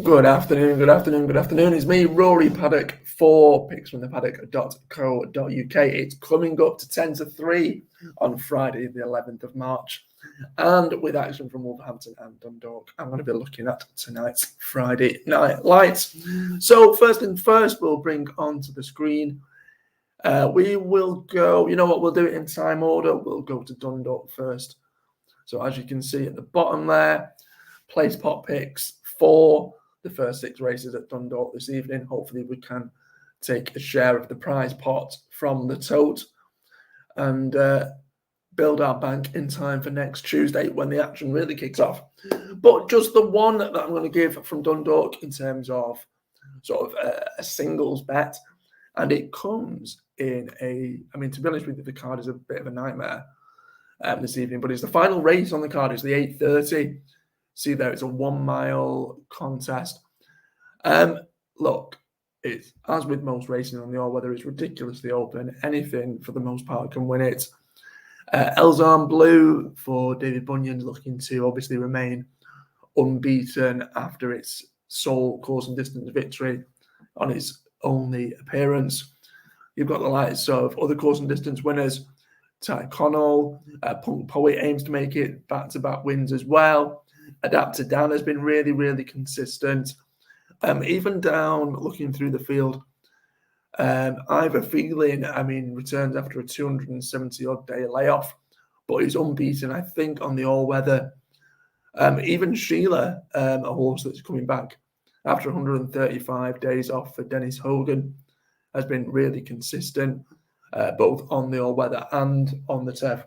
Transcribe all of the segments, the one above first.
Good afternoon, good afternoon, good afternoon. It's me, Rory Paddock, for picksfromthepaddock.co.uk. It's coming up to 10 to 3 on Friday, the 11th of March. And with action from Wolverhampton and Dundalk, I'm going to be looking at tonight's Friday Night Lights. So first things first, we'll bring onto the screen. We will go, you know what, we'll do it in time order. We'll go to Dundalk first. So as you can see at the bottom there, place pot picks for the first 6 races at Dundalk this evening. Hopefully we can take a share of the prize pot from the tote and build our bank in time for next Tuesday when the action really kicks off. But just the one that I'm going to give from Dundalk in terms of sort of a singles bet, and it comes in to be honest with you, the card is a bit of a nightmare this evening, but it's the final race on the card. It's the 8:30. See there, it's a 1 mile contest. Look, it's as with most racing on the all-weather, it's ridiculously open. Anything for the most part can win it. Elzarm Blue for David Bunyan's looking to obviously remain unbeaten after its sole course and distance victory on its only appearance. You've got the likes of other course and distance winners. Mcconnell, Punk Poet aims to make it back-to-back wins as well. Adapter Dan has been really, really consistent. Even down looking through the field, I have a feeling, returns after a 270-odd day layoff, but he's unbeaten, I think, on the all-weather. Even Sheila, a horse that's coming back after 135 days off for Dennis Hogan, has been really consistent, both on the all-weather and on the turf.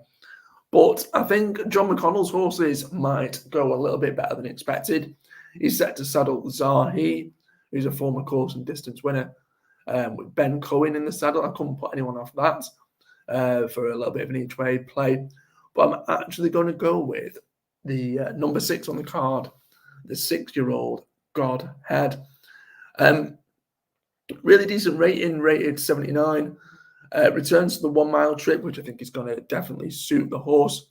But I think John Mcconnell's horses might go a little bit better than expected. He's set to saddle Zahi, who's a former course and distance winner, with Ben Cohen in the saddle. I couldn't put anyone off that for a little bit of an each-way play. But I'm actually going to go with the number 6 on the card, the 6-year-old Godhead. Really decent rating, rated 79. Returns to the 1 mile trip, which I think is going to definitely suit the horse.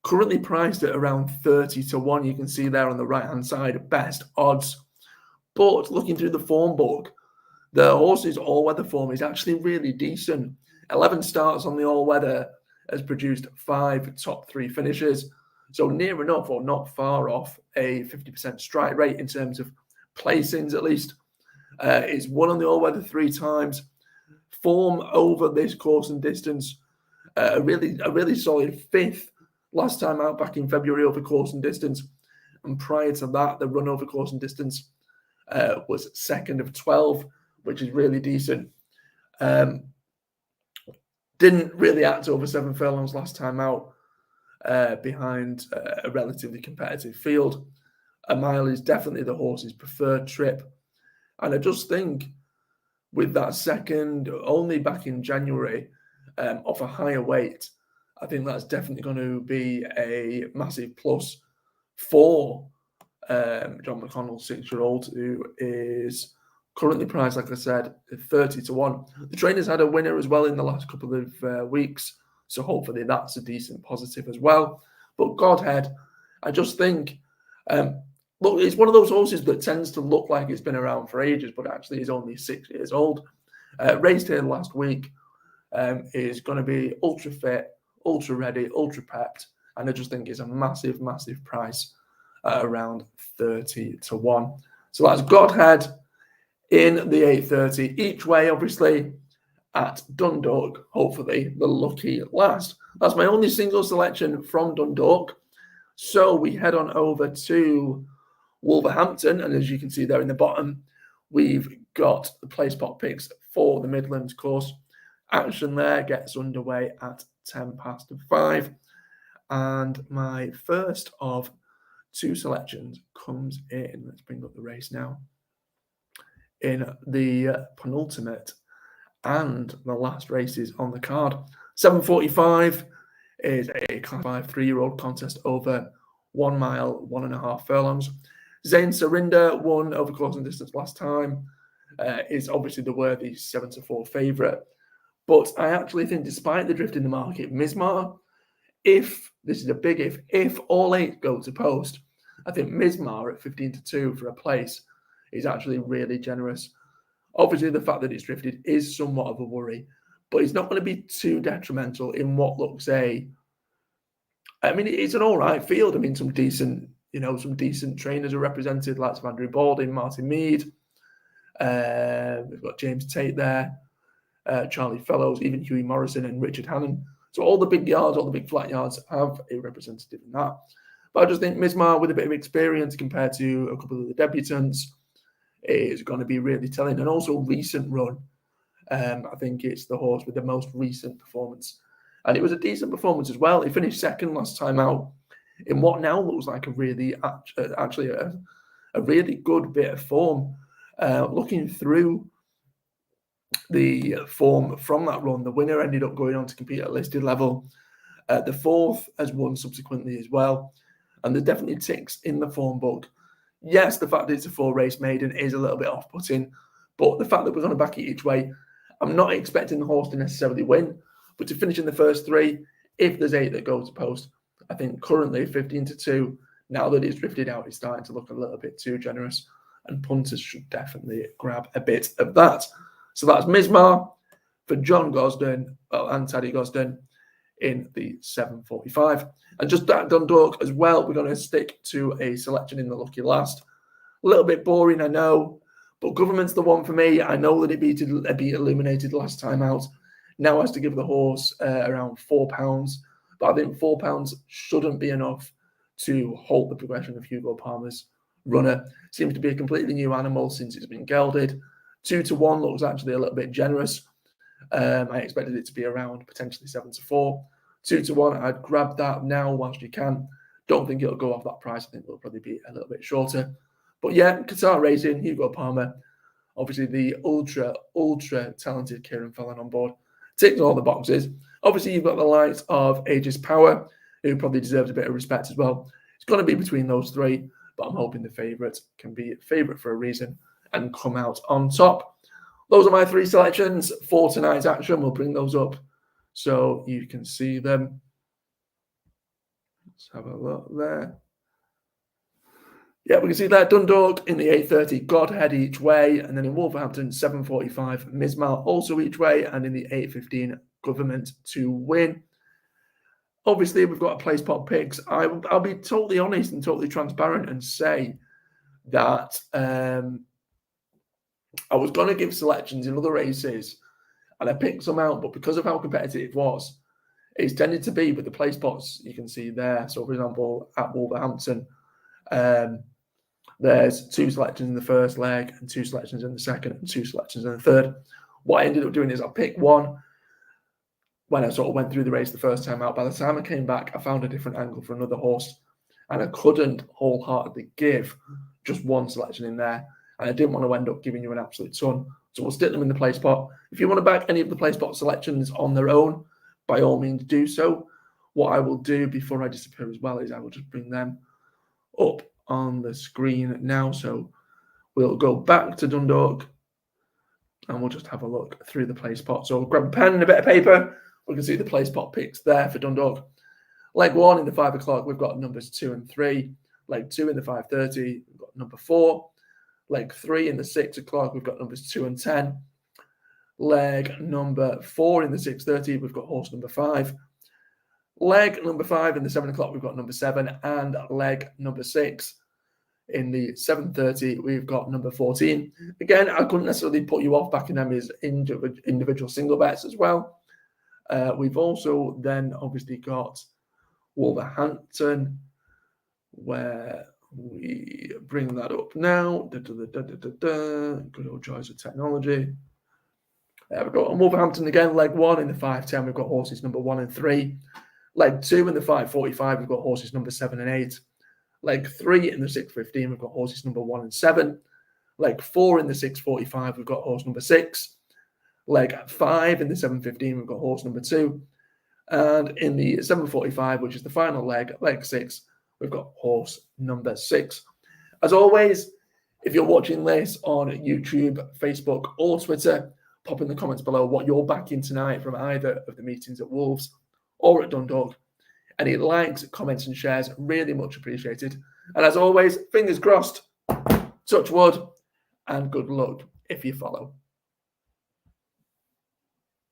Currently priced at around 30 to 1. You can see there on the right-hand side, best odds. But looking through the form book, the horse's all-weather form is actually really decent. 11 starts on the all-weather, has produced 5 top 3 finishes. So near enough or not far off a 50% strike rate in terms of placings at least. It's won on the all-weather 3 times. Form over this course and distance, a really solid 5th last time out back in February over course and distance, and prior to that the run over course and distance was 2nd of 12, which is really decent. Didn't really act over 7 furlongs last time out behind a relatively competitive field. A mile is definitely the horse's preferred trip, and I just think with that second, only back in January, off a higher weight, I think that's definitely going to be a massive plus for John Mcconnell, 6-year-old, who is currently priced, like I said, at 30 to 1. The trainer's had a winner as well in the last couple of weeks, so hopefully that's a decent positive as well. But Godhead, I just think... look, it's one of those horses that tends to look like it's been around for ages, but actually is only 6 years old. Raced here last week, is going to be ultra fit, ultra ready, ultra pepped, and I just think it's a massive, massive price at around 30 to 1. So that's Godhead in the 8:30 each way, obviously, at Dundalk. Hopefully, the lucky last. That's my only single selection from Dundalk. So we head on over to Wolverhampton, and as you can see there in the bottom, we've got the place pot picks for the Midlands course. Action there gets underway at 5:10, and my first of 2 selections comes in. Let's bring up the race now. In the penultimate and the last races on the card. 7:45 is a Class 5 3-year-old contest over 1 mile, 1.5 furlongs. Zayn Surinder won over course and distance last time. Is obviously the worthy 7 to 4 favourite. But I actually think, despite the drift in the market, Mismar, if this is a big if all 8 go to post, I think Mizmar at 15-2 for a place is actually really generous. Obviously, the fact that it's drifted is somewhat of a worry, but it's not going to be too detrimental in what looks it's an all right field. I mean, some decent trainers are represented, like Andrew Balding, Martin Mead. We've got James Tate there, Charlie Fellows, even Hughie Morrison and Richard Hannon. So all the big yards, all the big flat yards have a representative in that. But I just think Mizmar, with a bit of experience compared to a couple of the debutants, is going to be really telling. And also recent run. I think it's the horse with the most recent performance. And it was a decent performance as well. He finished second last time out in what now looks like a really good bit of form. Looking through the form from that run, the winner ended up going on to compete at listed level. The fourth has won subsequently as well. And there's definitely ticks in the form book. Yes, the fact that it's a 4-race maiden is a little bit off-putting, but the fact that we're going to back it each way, I'm not expecting the horse to necessarily win, but to finish in the first 3, if there's 8 that go to post, I think currently 15-2, now that it's drifted out, it's starting to look a little bit too generous, and punters should definitely grab a bit of that. So that's Mizmar for John Gosden, and Taddy Gosden in the 7:45. And just at Dundalk as well, we're going to stick to a selection in the lucky last. A little bit boring, I know, but Government's the one for me. I know that it beat Illuminated last time out. Now has to give the horse around £4, but I think £4 shouldn't be enough to halt the progression of Hugo Palmer's runner. Seems to be a completely new animal since it's been gelded. 2-1 looks actually a little bit generous. I expected it to be around potentially 7-4. 2-1, I'd grab that now whilst you can. Don't think it'll go off that price. I think it'll probably be a little bit shorter. But yeah, Qatar Racing, Hugo Palmer, obviously the ultra talented Kieran Fallon on board. Ticks all the boxes. Obviously, you've got the likes of Aegis Power, who probably deserves a bit of respect as well. It's going to be between those 3, but I'm hoping the favourite can be favourite for a reason and come out on top. Those are my 3 selections for tonight's action. We'll bring those up so you can see them. Let's have a look there. Yeah, we can see that Dundalk in the 8:30, Godhead each way, and then in Wolverhampton, 7:45, Mizmar also each way, and in the 8:15, Government to win. Obviously, we've got a place pot picks. I'll be totally honest and totally transparent and say that I was going to give selections in other races, and I picked some out, but because of how competitive it was, it's tended to be with the place pots you can see there. So, for example, at Wolverhampton, there's 2 selections in the first leg and 2 selections in the second and 2 selections in the third. What I ended up doing is I picked one when I sort of went through the race the first time out. By the time I came back, I found a different angle for another horse, and I couldn't wholeheartedly give just one selection in there. And I didn't want to end up giving you an absolute ton. So we'll stick them in the place pot. If you want to back any of the place pot selections on their own, by all means do so. What I will do before I disappear as well is I will just bring them up on the screen now. So we'll go back to Dundalk and we'll just have a look through the place pot. So grab a pen and a bit of paper. We can see the place pot picks there for Dundalk. Leg 1 in the 5 o'clock, we've got numbers 2 and 3. Leg 2 in the 5:30, we've got number 4. Leg 3 in the 6 o'clock, we've got numbers 2 and 10. Leg number 4 in the 6:30, we've got horse number 5. Leg number 5 in the 7 o'clock, we've got number 7. And leg number 6 in the 7:30, we've got number 14. Again, I couldn't necessarily put you off backing them as individual single bets as well. We've also then obviously got Wolverhampton, where we bring that up now. Good old joys of technology. There we go. And Wolverhampton again, leg 1 in the 5:10, we've got horses number 1 and 3. Leg 2 in the 5:45, we've got horses number 7 and 8. Leg 3 in the 6:15, we've got horses number 1 and 7. Leg 4 in the 6:45, we've got horse number 6. Leg 5 in the 7:15, we've got horse number 2. And in the 7:45, which is the final leg, leg 6, we've got horse number 6. As always, if you're watching this on YouTube, Facebook, or Twitter, pop in the comments below what you're backing tonight from either of the meetings at Wolves or at Dundalk. Any likes, comments, and shares, really much appreciated. And as always, fingers crossed, touch wood, and good luck if you follow.